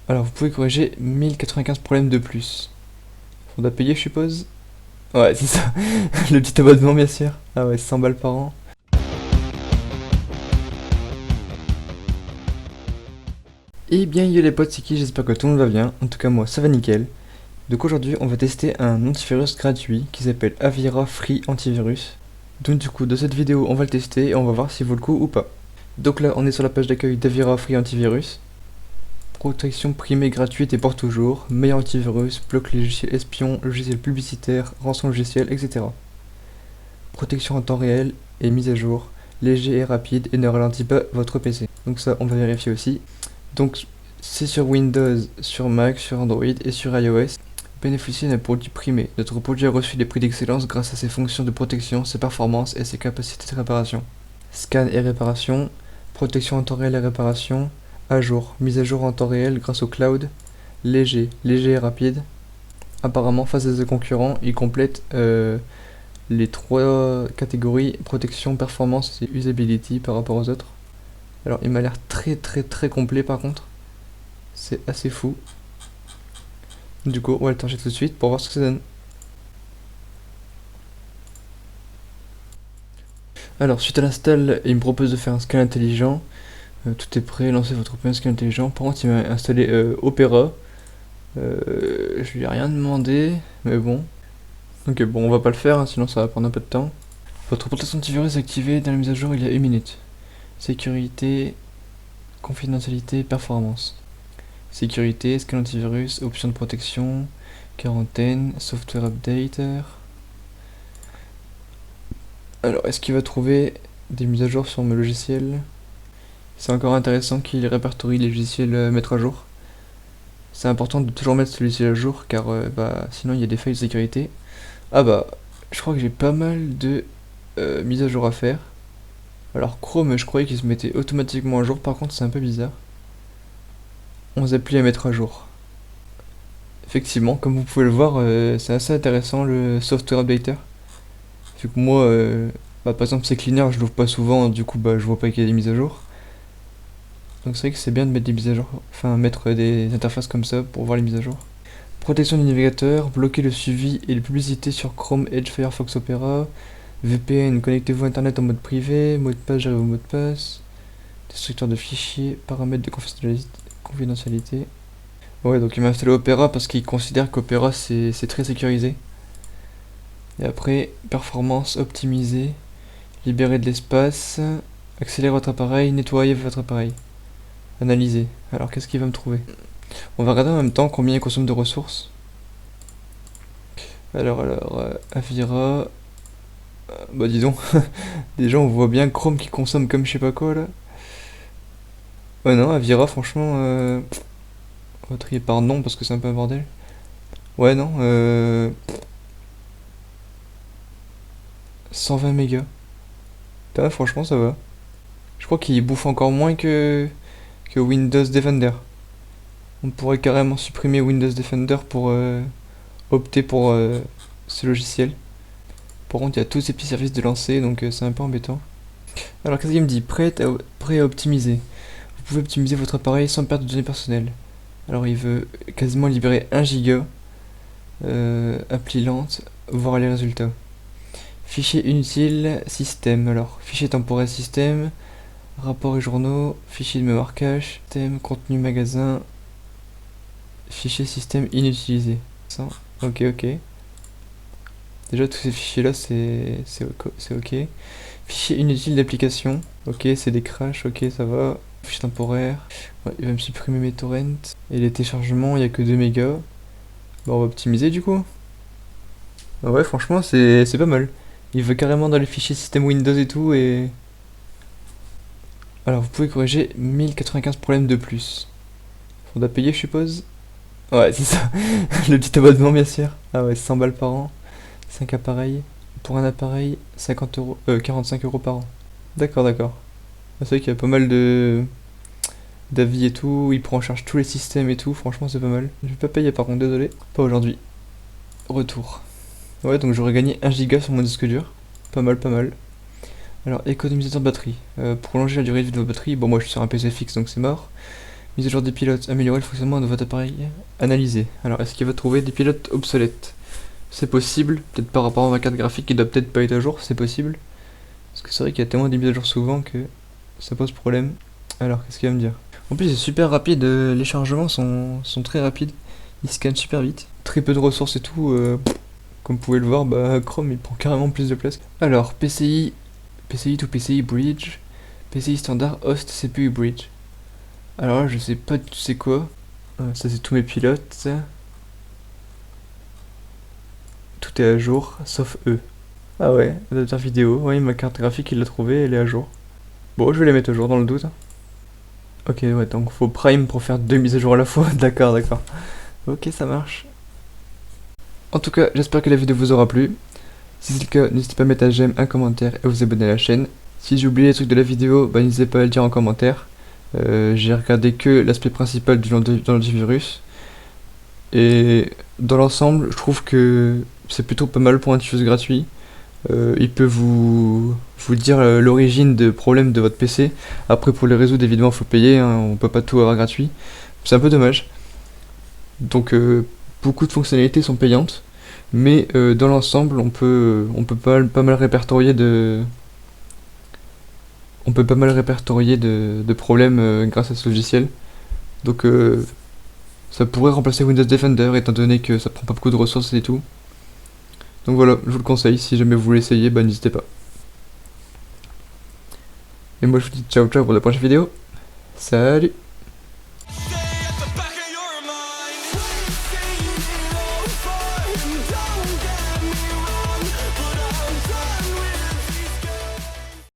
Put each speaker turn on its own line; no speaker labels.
Alors vous pouvez corriger 1095 problèmes de plus. Faudra payer, je suppose. Ouais, c'est ça. Le petit abonnement, bien sûr. Ah ouais, 100 balles par an. Et bien, yo les potes, c'est qui? J'espère que tout le monde va bien. En tout cas, moi, ça va nickel. Donc aujourd'hui, on va tester un antivirus gratuit qui s'appelle Avira Free Antivirus. Donc du coup, dans cette vidéo, on va le tester et on va voir s'il vaut le coup ou pas. Donc là, on est sur la page d'accueil d'Avira Free Antivirus. Protection primée gratuite et pour toujours, meilleur antivirus, bloque les logiciels espions, logiciels publicitaires, rançon logiciel, etc. Protection en temps réel et mise à jour, léger et rapide et ne ralentit pas votre PC. Donc ça, on va vérifier aussi. Donc c'est sur Windows, sur Mac, sur Android et sur iOS. Bénéficier d'un produit primé. Notre produit a reçu des prix d'excellence grâce à ses fonctions de protection, ses performances et ses capacités de réparation. Scan et réparation, protection en temps réel et réparation, à jour, mise à jour en temps réel grâce au cloud, léger et rapide. Apparemment, face à ses concurrents, il complète les trois catégories protection, performance et usability par rapport aux autres. Alors, il m'a l'air très complet par contre. C'est assez fou. Du coup, on va le télécharger tout de suite pour voir ce que ça donne. Alors, suite à l'install, il me propose de faire un scan intelligent. Tout est prêt, lancez votre premier scan intelligent. Par contre, il m'a installé Opera. Je lui ai rien demandé, mais bon. Ok, bon, on va pas le faire, hein, sinon ça va prendre un peu de temps. Votre protection antivirus est activée dans la mise à jour il y a 1 minute. Sécurité, confidentialité, performance. Sécurité, scan antivirus, options de protection, quarantaine, software updater. Alors, est-ce qu'il va trouver des mises à jour sur mes logiciels? C'est encore intéressant qu'il répertorie les logiciels à mettre à jour. C'est important de toujours mettre ce logiciel à jour car sinon il y a des failles de sécurité. Ah bah, je crois que j'ai pas mal de mises à jour à faire. Alors Chrome, je croyais qu'il se mettait automatiquement à jour, par contre c'est un peu bizarre. 11 applis à mettre à jour. Effectivement, comme vous pouvez le voir, c'est assez intéressant le software updater. Vu que moi, par exemple CCleaner, je l'ouvre pas souvent, du coup je vois pas qu'il y a des mises à jour. Donc c'est vrai que c'est bien de mettre des mises à jour, enfin mettre des interfaces comme ça pour voir les mises à jour. Protection du navigateur, bloquer le suivi et les publicités sur Chrome, Edge, Firefox, Opera. VPN, connectez-vous à internet en mode privé, mot de passe, gérez vos mots de passe. Destructeur de fichiers, paramètres de confidentialité. Ouais, donc il m'a installé Opera parce qu'il considère qu'Opera c'est très sécurisé. Et après, performance optimisée, libérer de l'espace, accélérer votre appareil, nettoyer votre appareil. Analyser. Alors qu'est-ce qu'il va me trouver? On va regarder en même temps combien il consomme de ressources. Alors, Avira. Bah dis donc, déjà on voit bien Chrome qui consomme comme je sais pas quoi là. Ouais non, Avira franchement, on va trier par nom parce que c'est un peu un bordel. Ouais non, 120 mégas. Putain, franchement ça va. Je crois qu'il bouffe encore moins que Windows Defender. On pourrait carrément supprimer Windows Defender pour opter pour ce logiciel. Par contre, il y a tous ces petits services de lancer, donc c'est un peu embêtant. Alors, qu'est-ce qu'il me dit? Prêt à optimiser. Vous pouvez optimiser votre appareil sans perdre de données personnelles. Alors, il veut quasiment libérer 1 giga. Appli lente, voir les résultats. Fichier inutile, système. Alors, fichier temporel système, rapports et journaux, fichier de mémoire cache, thème, contenu magasin, fichier système inutilisé. Ça, ok. Déjà, tous ces fichiers-là, c'est ok. Fichier inutile d'application. Ok, c'est des crashs, ok, ça va. Fichier temporaire. Ouais, il va me supprimer mes torrents. Et les téléchargements, il n'y a que 2 mégas. Bon, on va optimiser du coup. Ah ouais, franchement, c'est pas mal. Il veut carrément dans les fichiers système Windows et tout. Et alors, vous pouvez corriger 1095 problèmes de plus. Faudra payer, je suppose. Ouais, c'est ça. Le petit abonnement, bien sûr. Ah ouais, 100 balles par an. 5 appareils. Pour un appareil, 50 euros, 45 euros par an. D'accord. Ah, c'est vrai qu'il y a pas mal de d'avis et tout, il prend en charge tous les systèmes et tout, franchement c'est pas mal. Je vais pas payer par contre, désolé. Pas aujourd'hui. Retour. Ouais, donc j'aurais gagné 1 giga sur mon disque dur. Pas mal. Alors, économisateur de batterie. Prolonger la durée de vie de votre batterie. Bon, moi je suis sur un PC fixe donc c'est mort. Mise à jour des pilotes, améliorer le fonctionnement de votre appareil, analyser. Alors, est-ce qu'il va trouver des pilotes obsolètes? C'est possible, peut-être par rapport à ma carte graphique qui doit peut-être pas être à jour, c'est possible. Parce que c'est vrai qu'il y a tellement des mises à jour souvent que ça pose problème. Alors, qu'est-ce qu'il va me dire? En plus, c'est super rapide, les chargements sont très rapides. Ils scannent super vite. Très peu de ressources et tout. Comme vous pouvez le voir, bah, Chrome il prend carrément plus de place. Alors, PCI to PCI Bridge, PCI standard, host, CPU Bridge. Alors là, je sais pas du tout c'est quoi. Ça, c'est tous mes pilotes. Ça. Tout est à jour, sauf eux. Ah ouais, adaptateur vidéo. Oui, ma carte graphique, il l'a trouvée, elle est à jour. Bon, je vais les mettre à jour dans le doute. Ok, ouais, donc faut Prime pour faire 2 mises à jour à la fois. D'accord, d'accord. Ok, ça marche. En tout cas, j'espère que la vidéo vous aura plu. Si c'est le cas, n'hésitez pas à mettre un j'aime, un commentaire et à vous abonner à la chaîne. Si j'ai oublié les trucs de la vidéo, bah, n'hésitez pas à le dire en commentaire. J'ai regardé que l'aspect principal de l'antivirus. Et dans l'ensemble, je trouve que c'est plutôt pas mal pour un antivirus gratuit. Il peut vous dire l'origine de problèmes de votre PC. Après, pour les résoudre, évidemment, il faut payer. Hein, on peut pas tout avoir gratuit. C'est un peu dommage. Donc, beaucoup de fonctionnalités sont payantes. Mais dans l'ensemble, on peut pas mal répertorier de problèmes grâce à ce logiciel. Donc ça pourrait remplacer Windows Defender étant donné que ça prend pas beaucoup de ressources et tout. Donc voilà, je vous le conseille, si jamais vous voulez essayer, bah n'hésitez pas. Et moi je vous dis ciao ciao pour la prochaine vidéo. Salut!